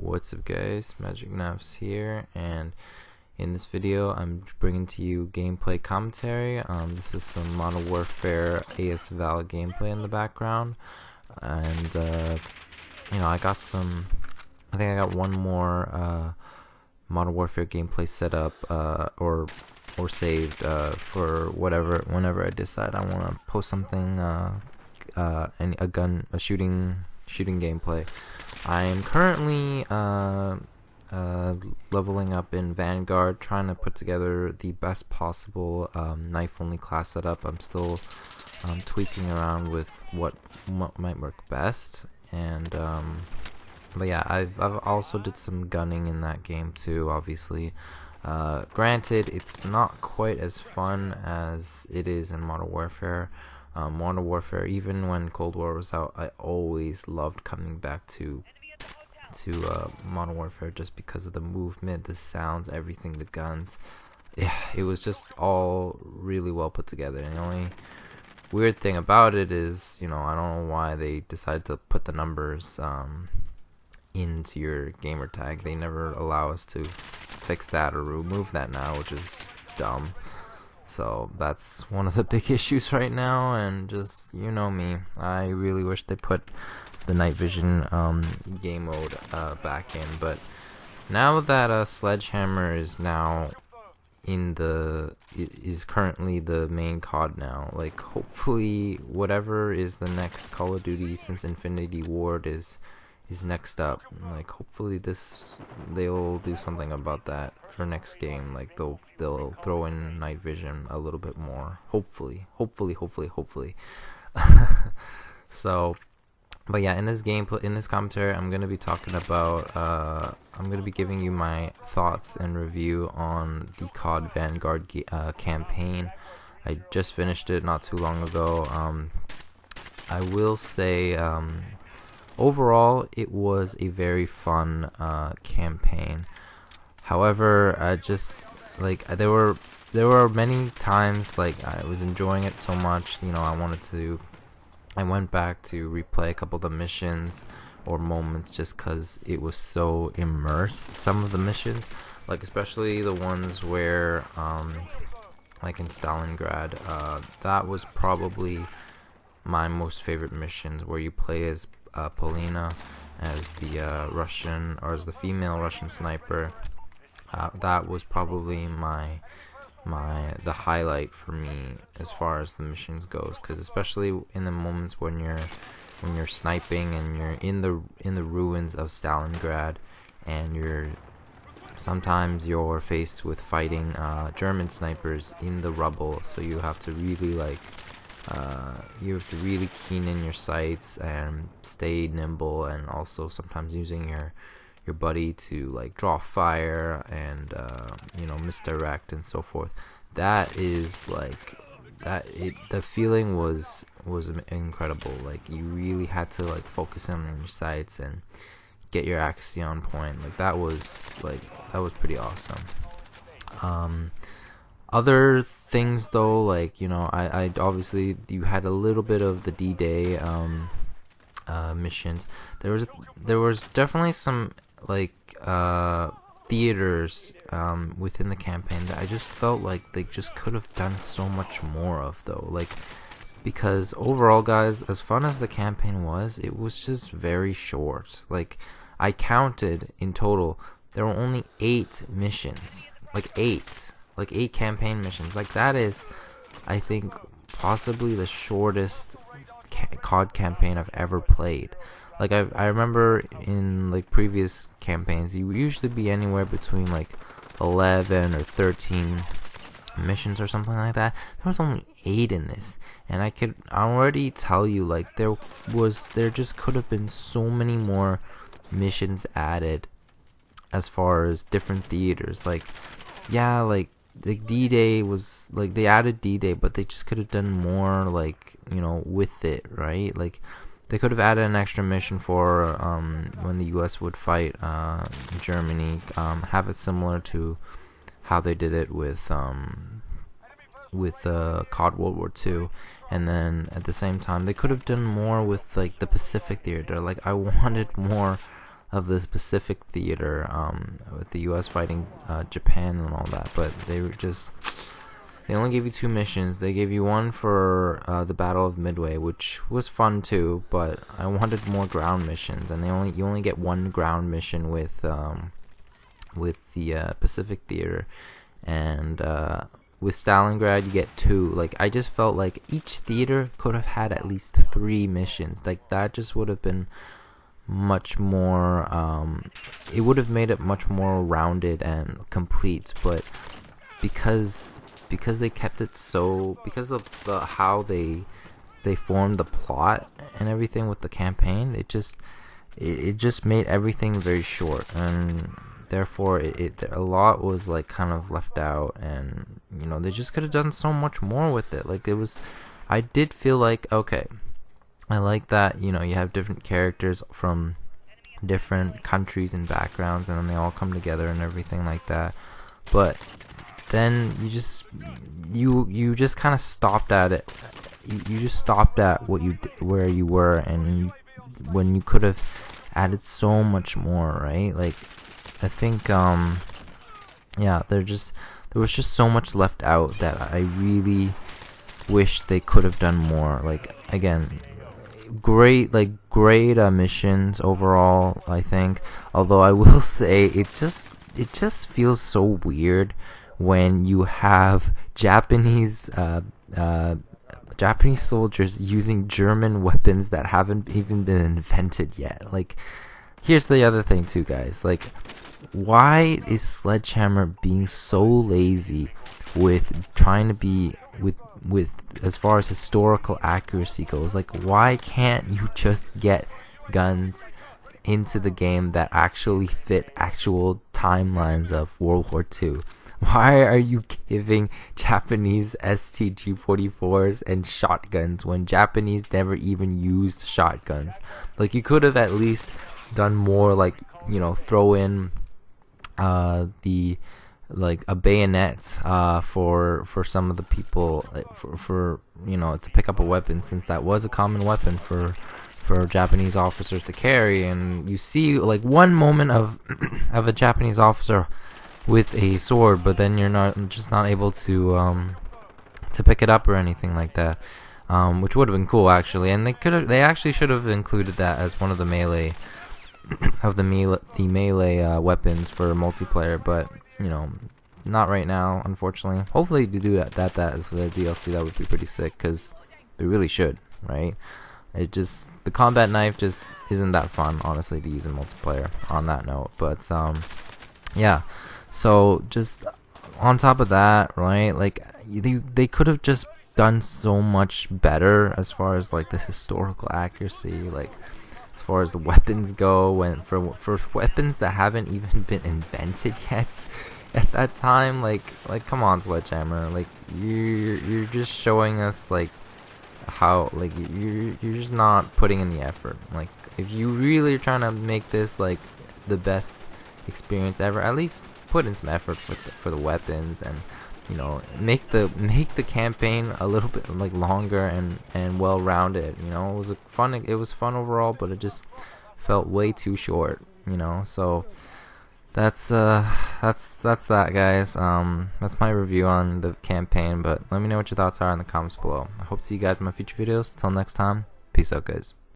What's up guys, Magic Nafs here, and in this video I'm bringing to you gameplay commentary. This is some Modern Warfare AS Val gameplay in the background, and I got some, I think I got one more Modern Warfare gameplay set up or saved for whenever I decide I want to post something, a shooting gameplay. I am currently leveling up in Vanguard, trying to put together the best possible knife-only class setup. I'm still tweaking around with what might work best, and but yeah, I've also did some gunning in that game too. Obviously, granted, it's not quite as fun as it is in Modern Warfare. Modern Warfare, even when Cold War was out, I always loved coming back to Modern Warfare just because of the movement, the sounds, everything, the guns. Yeah, it was just all really well put together. And the only weird thing about it is, I don't know why they decided to put the numbers into your gamer tag. They never allow us to fix that or remove that now, which is dumb. So that's one of the big issues right now, and just, me, I really wish they put the night vision game mode back in. But now that Sledgehammer is now is currently the main COD now, like, hopefully whatever is the next Call of Duty since Infinity Ward is next up, like, hopefully they'll do something about that for next game. Like, they'll throw in night vision a little bit more, hopefully. So, but yeah, in this commentary, I'm gonna be talking about I'm gonna be giving you my thoughts and review on the COD Vanguard campaign. I just finished it not too long ago. I will say, overall, it was a very fun campaign. However, I just, like, there were many times, like, I was enjoying it so much, I went back to replay a couple of the missions or moments just because it was so immersed. Some of the missions, like, especially the ones where, like in Stalingrad, that was probably my most favorite missions, where you play as Polina, as the Russian, or as the female Russian sniper. That was probably the highlight for me as far as the missions goes, because especially in the moments when you're sniping and you're in the ruins of Stalingrad, and sometimes you're faced with fighting German snipers in the rubble, so you have to really keen in your sights and stay nimble, and also sometimes using your buddy to, like, draw fire and misdirect and so forth. That is, like, the feeling was incredible. Like, you really had to, like, focus in on your sights and get your accuracy on point. Like, that was pretty awesome. Other things though, like, I obviously, you had a little bit of the D-Day missions. There was definitely some, like, theaters within the campaign that I just felt like they just could have done so much more of, though. Like, because overall, guys, as fun as the campaign was, it was just very short. Like, I counted in total, there were only 8 missions. Like 8 campaign missions. Like, that is, I think, possibly the shortest COD campaign I've ever played. Like, I remember in, like, previous campaigns, you would usually be anywhere between, like, 11 or 13 missions or something like that. There was only 8 in this, and I could already tell you, like, there just could have been so many more missions added as far as different theaters. Like, yeah, like, the D-Day was, like, they added D-Day, but they just could have done more, like, with it, right? Like, they could have added an extra mission for when the US would fight Germany, have it similar to how they did it with COD World War II, and then at the same time they could have done more with, like, the Pacific theater. Like, I wanted more of the Pacific theater, with the U.S. fighting Japan and all that. But they only gave you 2 missions. They gave you one for the Battle of Midway, which was fun too, but I wanted more ground missions, and you only get 1 ground mission with the Pacific theater, and with Stalingrad you get 2. Like, I just felt like each theater could have had at least 3 missions. Like, that just would have been much more, it would have made it much more rounded and complete. But because they kept it so, because of the how they formed the plot and everything with the campaign, it just made everything very short, and therefore a lot was like kind of left out, and they just could have done so much more with it. Like, I did feel like, okay, I like that you have different characters from different countries and backgrounds, and then they all come together and everything like that. But then you just kind of stopped at it. You just stopped at where you were, and when you could have added so much more, right? Like, I think yeah, there was just so much left out that I really wish they could have done more. Like, again, great missions overall, I think. Although I will say it just feels so weird when you have Japanese soldiers using German weapons that haven't even been invented yet. Like, here's the other thing too, guys. Like, why is Sledgehammer being so lazy with trying to be with as far as historical accuracy goes? Like, why can't you just get guns into the game that actually fit actual timelines of World War II? Why are you giving Japanese STG-44s and shotguns when Japanese never even used shotguns? Like, you could have at least done more, like, throw in like a bayonet for some of the people, for to pick up a weapon, since that was a common weapon for Japanese officers to carry. And you see like one moment of a Japanese officer with a sword, but then you're just not able to pick it up or anything like that, which would have been cool actually. And they actually should have included that as one of the melee weapons for multiplayer, but not right now, unfortunately. Hopefully they do that for their DLC. That would be pretty sick, because they really should, right? The combat knife just isn't that fun, honestly, to use in multiplayer, on that note. But yeah, so just on top of that, right, like, they could have just done so much better as far as like the historical accuracy, like as far as the weapons go, when for weapons that haven't even been invented yet at that time. Like come on, Sledgehammer, like you're just showing us like how, like, you're just not putting in the effort. Like, if you really are trying to make this like the best experience ever, at least put in some effort for the weapons, and make the campaign a little bit like longer and well rounded. It was fun overall, but it just felt way too short. So that's that, guys. That's my review on the campaign. But let me know what your thoughts are in the comments below. I hope to see you guys in my future videos. Till next time, peace out, guys.